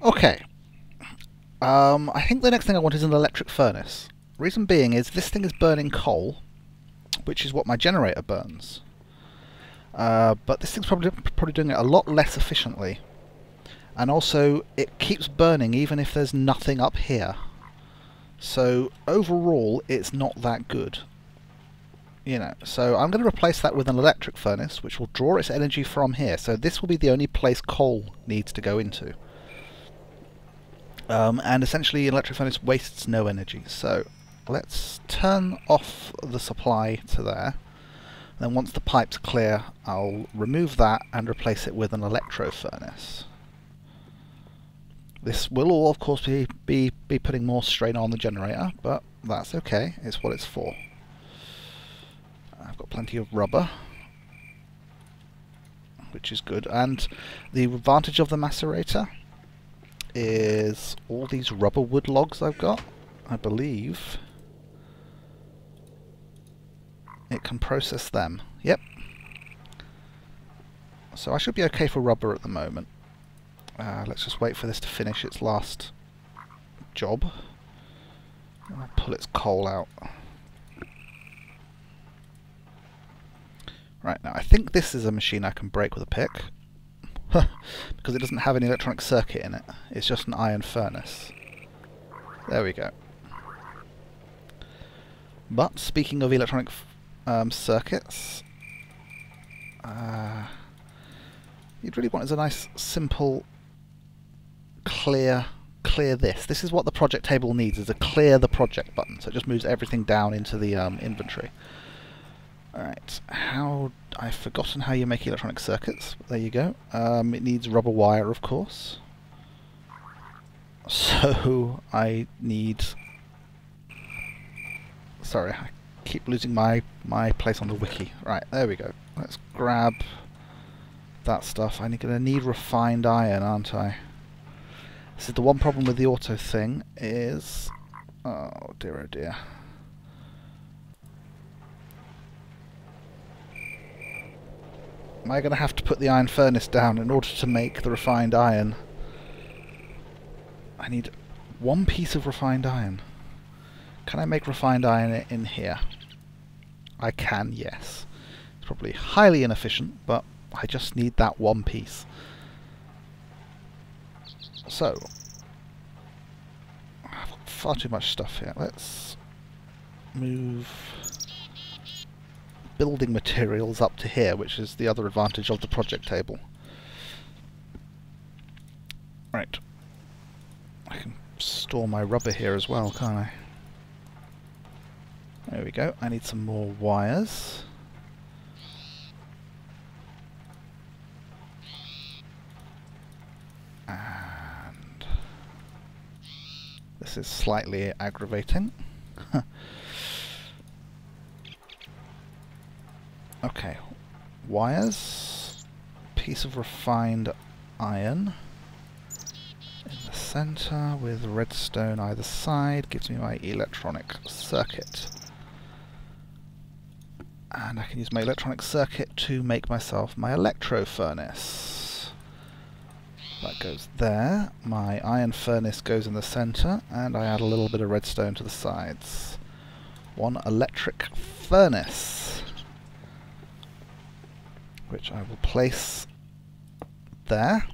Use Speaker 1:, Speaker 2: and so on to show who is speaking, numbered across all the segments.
Speaker 1: Okay. I think the next thing I want is an electric furnace. Reason being is this thing is burning coal, which is what my generator burns. But this thing's probably doing it a lot less efficiently. And also, it keeps burning even if there's nothing up here. So, overall, it's not that good. You know, so I'm going to replace that with an electric furnace, which will draw its energy from here. So this will be the only place coal needs to go into. And essentially, an electric furnace wastes no energy. So let's turn off the supply to there. Then once the pipe's clear, I'll remove that and replace it with an electro furnace. This will all, of course, be putting more strain on the generator, but that's okay. It's what it's for. I've got plenty of rubber, which is good. And the advantage of the macerator is all these rubber wood logs I've got. I believe it can process them. Yep. So I should be okay for rubber at the moment. Let's just wait for this to finish its last job. I'll pull its coal out. Right, now I think this is a machine I can break with a pick. Because it doesn't have any electronic circuit in it. It's just an iron furnace. There we go. But speaking of electronic circuits, you'd really want is a nice, simple, clear this. This is what the project table needs, is a clear the project button. So it just moves everything down into the inventory. Alright, I've forgotten how you make electronic circuits. There you go. It needs rubber wire, of course. So I need... Sorry, I keep losing my place on the wiki. Right, there we go. Let's grab that stuff. I'm going to need refined iron, aren't I? This is the one problem with the auto thing is... Oh dear, oh dear. Am I going to have to put the iron furnace down in order to make the refined iron? I need one piece of refined iron. Can I make refined iron in here? I can, yes. It's probably highly inefficient, but I just need that one piece. So, I've got far too much stuff here. Let's move building materials up to here, which is the other advantage of the project table. Right. I can store my rubber here as well, can't I? There we go. I need some more wires. And this is slightly aggravating. Okay, wires, piece of refined iron in the center with redstone either side gives me my electronic circuit. And I can use my electronic circuit to make myself my electro furnace. That goes there, my iron furnace goes in the center, and I add a little bit of redstone to the sides. One electric furnace, which I will place there,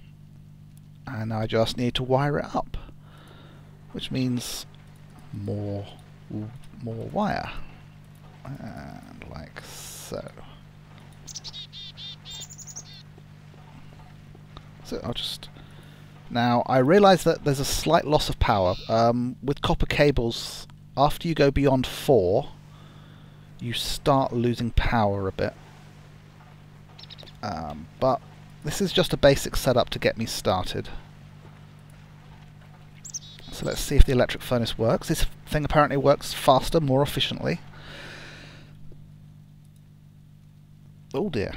Speaker 1: and I just need to wire it up, which means more wire, and like so. So I'll just... Now I realise that there's a slight loss of power. With copper cables, after you go beyond 4, you start losing power a bit. But this is just a basic setup to get me started. So let's see if the electric furnace works. This thing apparently works faster, more efficiently. Oh dear.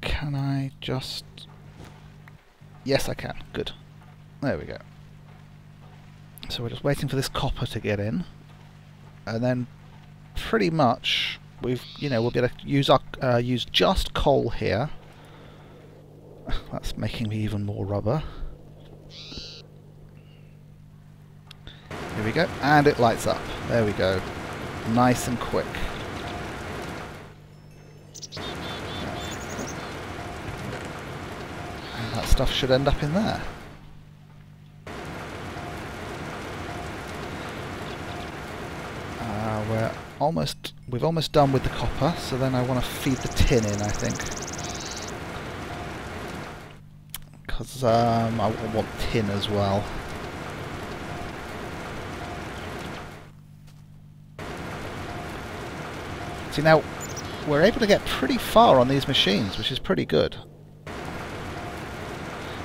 Speaker 1: Can I just... Yes, I can. Good. There we go. So we're just waiting for this copper to get in. And then pretty much we'll be able to use just coal here. That's making me even more rubber. Here we go, and it lights up. There we go. Nice and quick. And that stuff should end up in there. We've almost done with the copper, so then I want to feed the tin in, I think. Because I want tin as well. See, now, we're able to get pretty far on these machines, which is pretty good.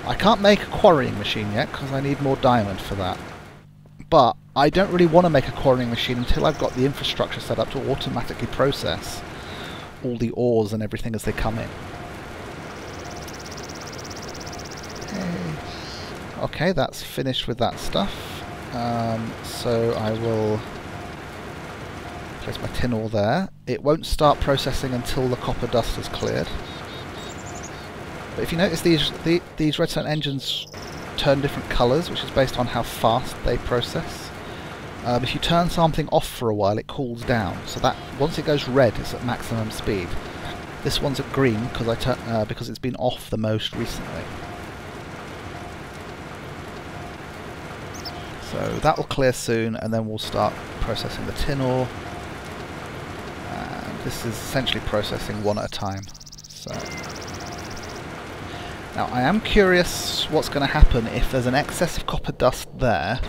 Speaker 1: I can't make a quarrying machine yet, because I need more diamond for that. But I don't really want to make a quarrying machine until I've got the infrastructure set up to automatically process all the ores and everything as they come in. Okay, that's finished with that stuff. So I will place my tin ore there. It won't start processing until the copper dust is cleared. But if you notice, these redstone engines turn different colours, which is based on how fast they process. If you turn something off for a while, it cools down. So that once it goes red, it's at maximum speed. This one's at green because it's been off the most recently. So that will clear soon, and then we'll start processing the tin ore. And this is essentially processing one at a time. So now I am curious what's going to happen if there's an excess of copper dust there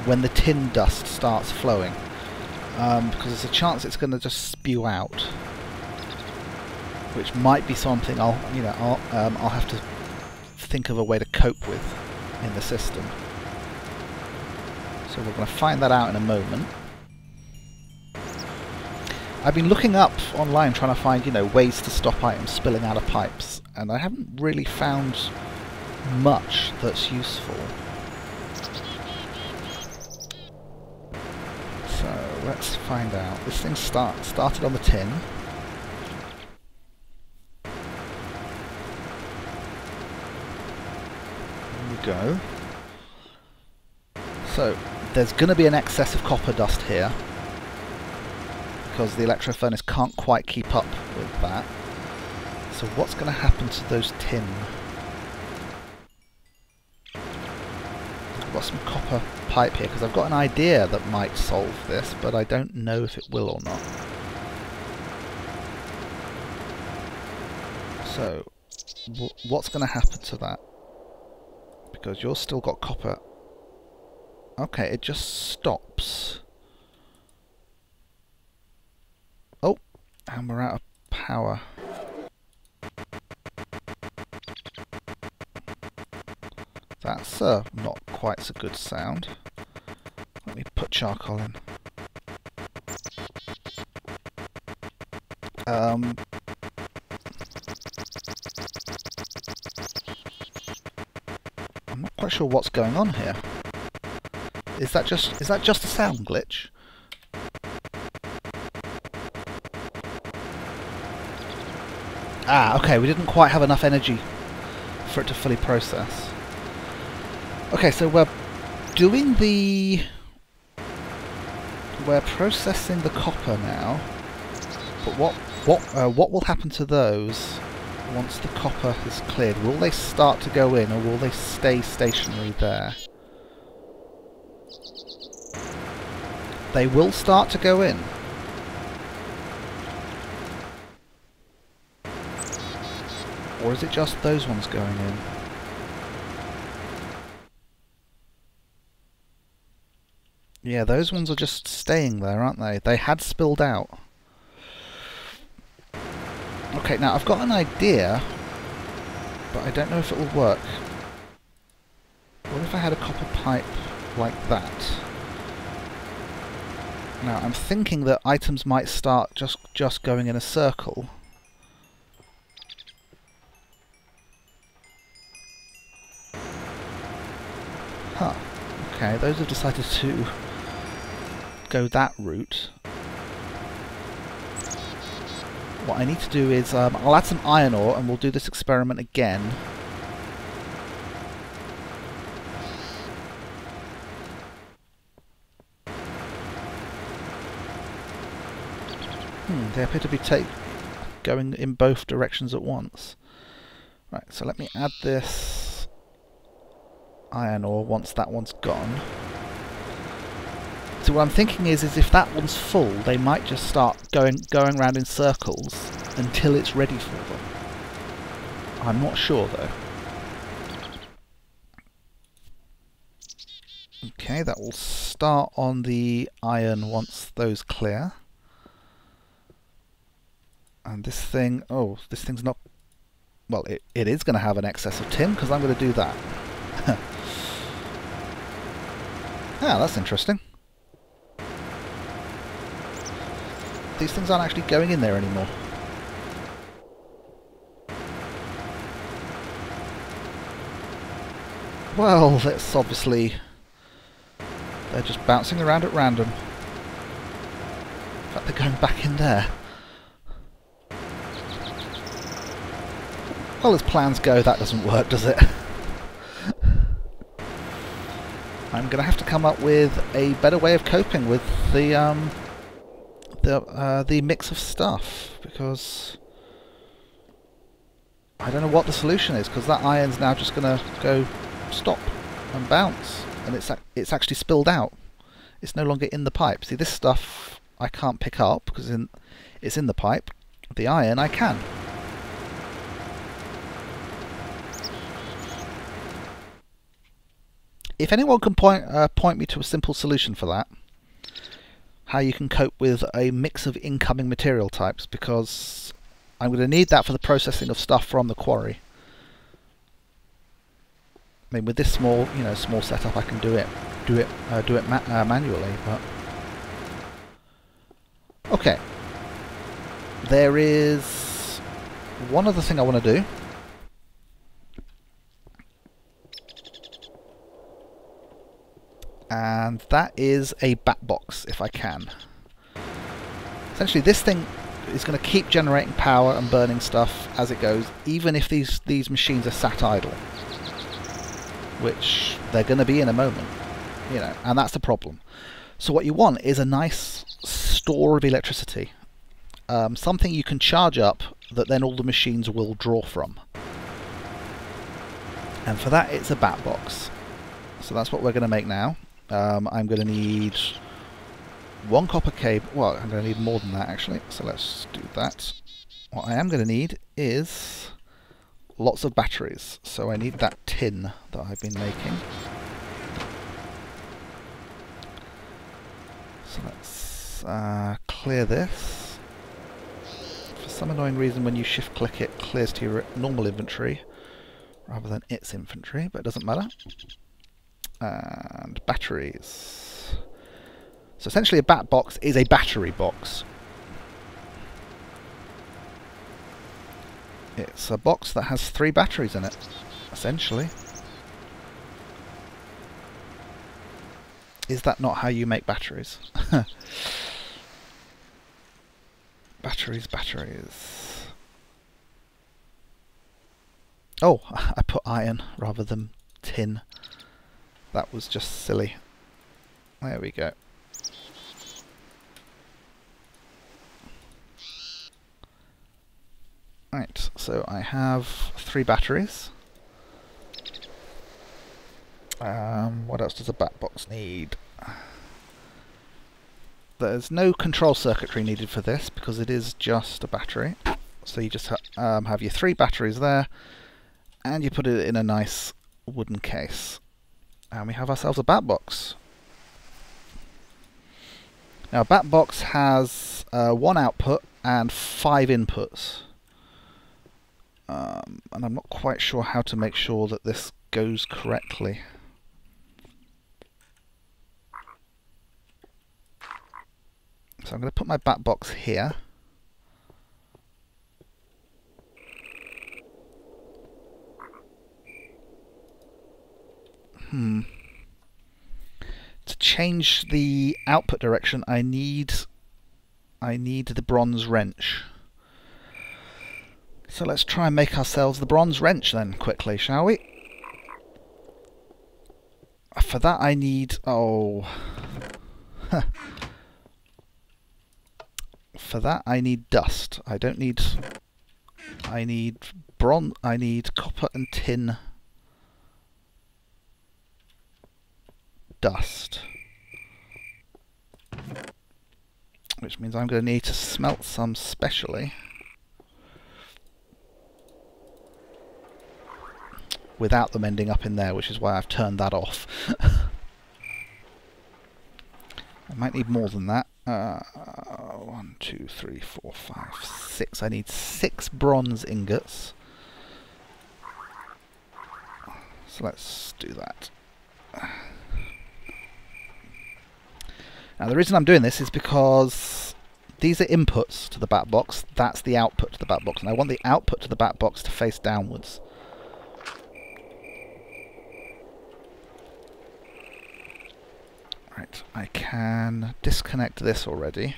Speaker 1: when the tin dust starts flowing, because there's a chance it's going to just spew out, which might be something I'll have to think of a way to cope with in the system. So we're going to find that out in a moment. I've been looking up online trying to find, ways to stop items spilling out of pipes, and I haven't really found much that's useful. So let's find out. This thing started on the tin. There we go. So there's going to be an excess of copper dust here, because the electro furnace can't quite keep up with that. So what's going to happen to those tin? I've got some copper pipe here, because I've got an idea that might solve this, but I don't know if it will or not. So what's going to happen to that? Because you've still got copper. Okay, it just stops. Oh, and we're out of power. That's not quite so good sound. Let me put charcoal in. I'm not quite sure what's going on here. Is that just a sound glitch? Ah, okay, we didn't quite have enough energy for it to fully process. Okay, so we're processing the copper now. But what will happen to those once the copper is cleared? Will they start to go in, or will they stay stationary there? They will start to go in. Or is it just those ones going in? Yeah, those ones are just staying there, aren't they? They had spilled out. Okay, now I've got an idea, but I don't know if it will work. What if I had a copper pipe like that? Now, I'm thinking that items might start just going in a circle. Huh. Okay, those have decided to go that route. What I need to do is, I'll add some iron ore and we'll do this experiment again. They appear to be going in both directions at once. Right, so let me add this iron ore once that one's gone. So what I'm thinking is if that one's full, they might just start going around in circles until it's ready for them. I'm not sure though. Okay, that will start on the iron once those clear. And this thing, oh, this thing's not, well, it is going to have an excess of tin because I'm going to do that. Ah, that's interesting. These things aren't actually going in there anymore. Well, that's obviously... they're just bouncing around at random. In fact, they're going back in there. Well, as plans go, that doesn't work, does it? I'm going to have to come up with a better way of coping with the mix of stuff, because I don't know what the solution is, because that iron's now just going to go stop and bounce, and it's actually spilled out. It's no longer in the pipe. See, this stuff I can't pick up because it's in the pipe. The iron I can. If anyone can point me to a simple solution for that, how you can cope with a mix of incoming material types, because I'm going to need that for the processing of stuff from the quarry. I mean, with this small setup, I can do it manually. But okay, there is one other thing I want to do. And that is a bat box, if I can. Essentially, this thing is going to keep generating power and burning stuff as it goes, even if these machines are sat idle, which they're going to be in a moment, you know, and that's the problem. So what you want is a nice store of electricity, something you can charge up that then all the machines will draw from. And for that, it's a bat box. So that's what we're going to make now. I'm going to need one copper cable. Well, I'm going to need more than that actually, so let's do that. What I am going to need is lots of batteries, so I need that tin that I've been making. So let's clear this. For some annoying reason, when you shift click, it clears to your normal inventory rather than its inventory, but it doesn't matter. And batteries. So essentially a bat box is a battery box. It's a box that has 3 batteries in it, essentially. Is that not how you make batteries? Batteries. Oh, I put iron rather than tin. That was just silly. There we go. Right, so I have 3 batteries. What else does a bat box need? There's no control circuitry needed for this because it is just a battery. So you just have your 3 batteries there, and you put it in a nice wooden case. And we have ourselves a bat box. Now a bat box has 1 output and 5 inputs. And I'm not quite sure how to make sure that this goes correctly. So I'm going to put my bat box here. To change the output direction, I need the bronze wrench. So let's try and make ourselves the bronze wrench then quickly, shall we? For that I need... oh... For that I need dust. I don't need... I need bronze. I need copper and tin dust. Which means I'm going to need to smelt some specially. Without them ending up in there, which is why I've turned that off. I might need more than that. 1, 2, 3, 4, 5, 6. I need 6 bronze ingots. So let's do that. Now the reason I'm doing this is because these are inputs to the back box. That's the output to the back box, and I want the output to the back box to face downwards. Right, I can disconnect this already.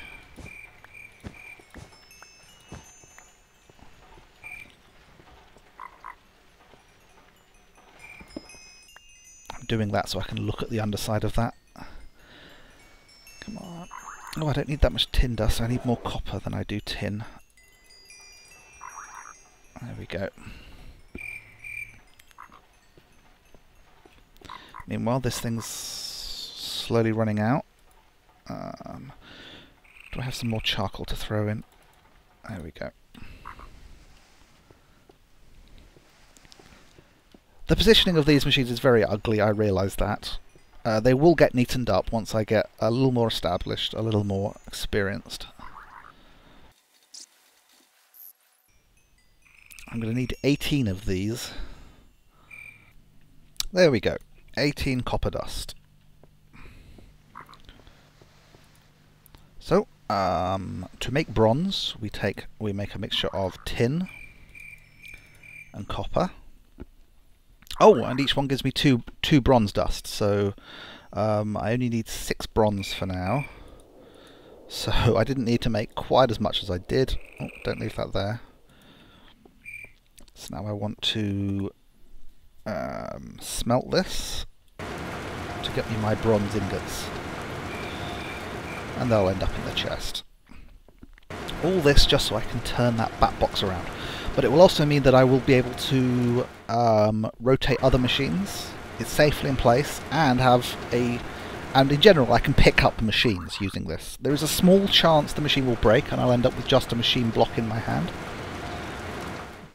Speaker 1: I'm doing that so I can look at the underside of that. Come on. Oh, I don't need that much tin dust. I need more copper than I do tin. There we go. Meanwhile, this thing's slowly running out. Do I have some more charcoal to throw in? There we go. The positioning of these machines is very ugly, I realise that. They will get neatened up once I get a little more established, a little more experienced. I'm going to need 18 of these. There we go. 18 copper dust. So, to make bronze, we make a mixture of tin and copper. Oh, and each one gives me two bronze dust, so I only need 6 bronze for now. So I didn't need to make quite as much as I did. Oh, don't leave that there. So now I want to smelt this to get me my bronze ingots. And they'll end up in the chest. All this just so I can turn that bat box around. But it will also mean that I will be able to rotate other machines. It's safely in place, and and in general I can pick up machines using this. There is a small chance the machine will break and I'll end up with just a machine block in my hand.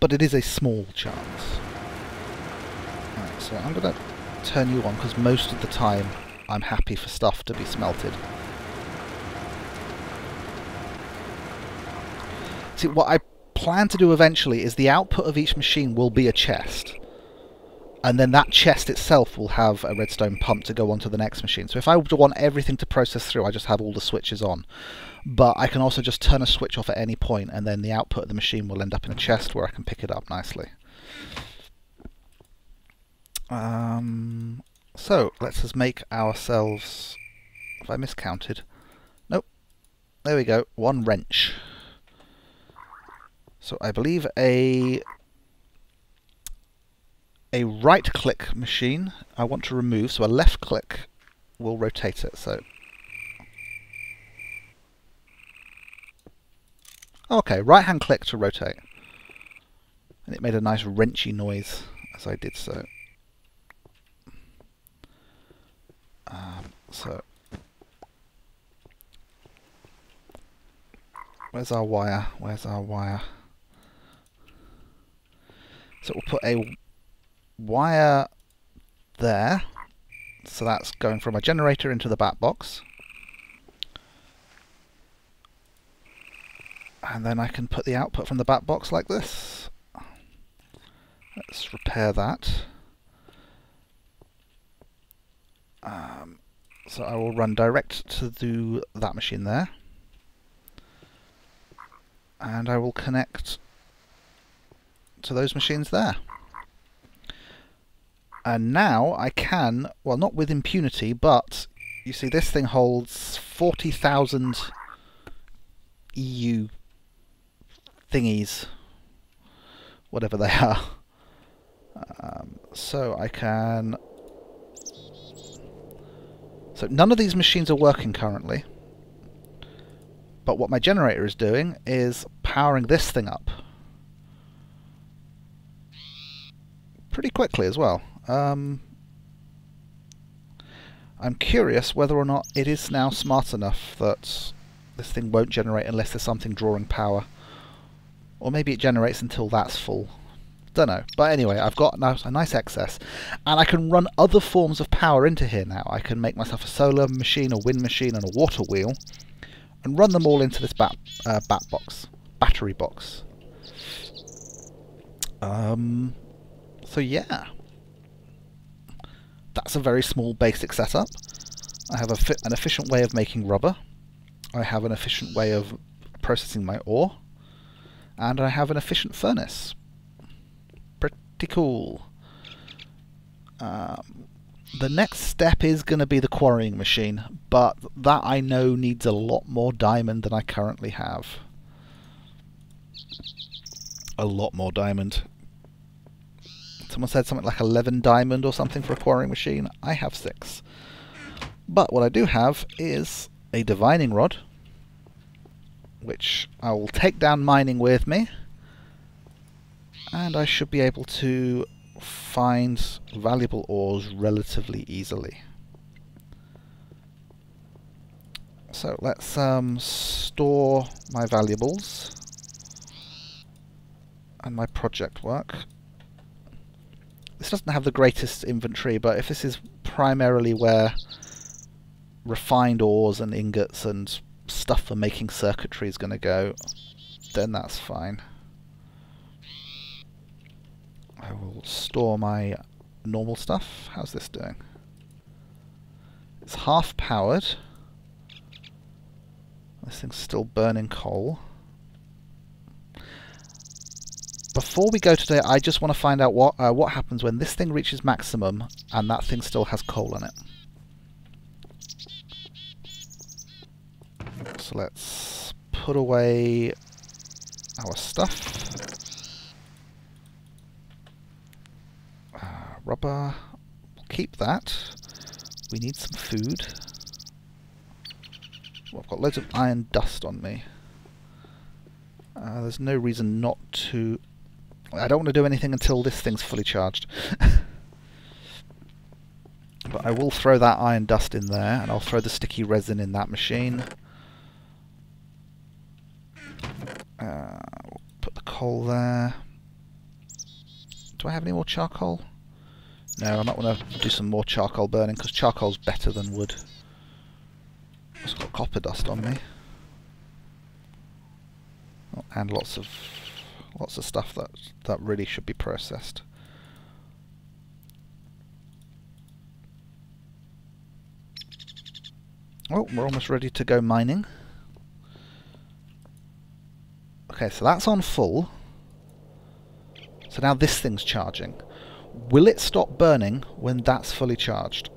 Speaker 1: But it is a small chance. Right, so I'm going to turn you on because most of the time I'm happy for stuff to be smelted. See, what I plan to do eventually is the output of each machine will be a chest. And then that chest itself will have a redstone pump to go onto the next machine. So if I want everything to process through, I just have all the switches on. But I can also just turn a switch off at any point, and then the output of the machine will end up in a chest where I can pick it up nicely. So let's just make ourselves... Have I miscounted? Nope. There we go. 1 wrench. So I believe a right-click machine I want to remove, so a left-click will rotate it. So, okay, right-hand click to rotate, and it made a nice wrenchy noise as I did so. So, where's our wire? Where's our wire? So we'll put a wire there, so that's going from a generator into the bat box, and then I can put the output from the bat box like this. Let's repair that. So I will run direct to that machine there, and I will connect to those machines there. And now I can, well, not with impunity, but you see this thing holds 40,000 EU thingies, whatever they are. So I can... So none of these machines are working currently. But what my generator is doing is powering this thing up pretty quickly as well. I'm curious whether or not it is now smart enough that this thing won't generate unless there's something drawing power. Or maybe it generates until that's full. Don't know. But anyway, I've got a nice excess. And I can run other forms of power into here now. I can make myself a solar machine, a wind machine, and a water wheel. And run them all into this battery box. So yeah. That's a very small basic setup. I have an efficient way of making rubber. I have an efficient way of processing my ore. And I have an efficient furnace. Pretty cool. The next step is going to be the quarrying machine, but that I know needs a lot more diamond than I currently have. A lot more diamond. Someone said something like 11 diamond or something for a quarrying machine. I have 6. But what I do have is a divining rod, which I will take down mining with me, and I should be able to find valuable ores relatively easily. So let's store my valuables and my project work. This doesn't have the greatest inventory, but if this is primarily where refined ores and ingots and stuff for making circuitry is going to go, then that's fine. I will store my normal stuff. How's this doing? It's half powered. This thing's still burning coal. Before we go today, I just want to find out what happens when this thing reaches maximum and that thing still has coal in it. So let's put away our stuff. Rubber, we'll keep that. We need some food. Well, I've got loads of iron dust on me. There's no reason not to... I don't want to do anything until this thing's fully charged. But I will throw that iron dust in there, and I'll throw the sticky resin in that machine. We'll put the coal there. Do I have any more charcoal? No, I might want to do some more charcoal burning, because charcoal's better than wood. It's got copper dust on me. Oh, and lots of stuff that really should be processed. Oh, we're almost ready to go mining. Okay, so that's on full. So now this thing's charging. Will it stop burning when that's fully charged?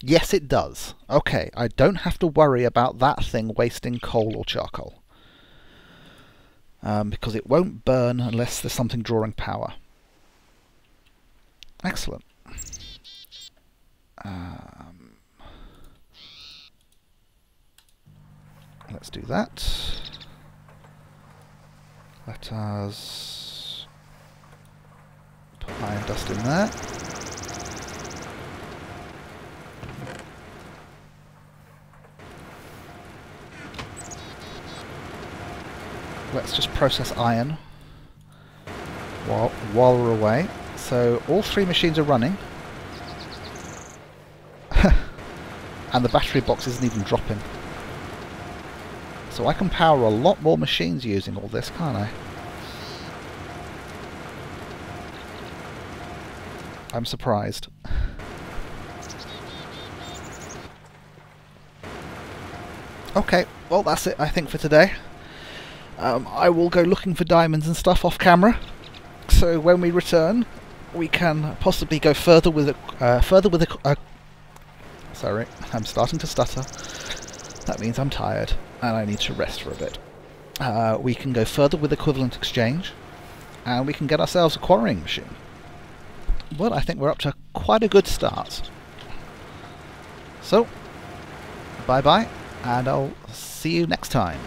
Speaker 1: Yes, it does. Okay, I don't have to worry about that thing wasting coal or charcoal. Because it won't burn unless there's something drawing power. Excellent. Let's do that. Let us put iron dust in there. Let's just process iron while we're away. So all 3 machines are running. And the battery box isn't even dropping. So I can power a lot more machines using all this, can't I? I'm surprised. Okay, well that's it I think for today. I will go looking for diamonds and stuff off camera, so when we return we can possibly go further with a sorry, I'm starting to stutter. That means I'm tired and I need to rest for a bit. We can go further with equivalent exchange, and we can get ourselves a quarrying machine. Well, I think we're up to quite a good start. So, bye bye, and I'll see you next time.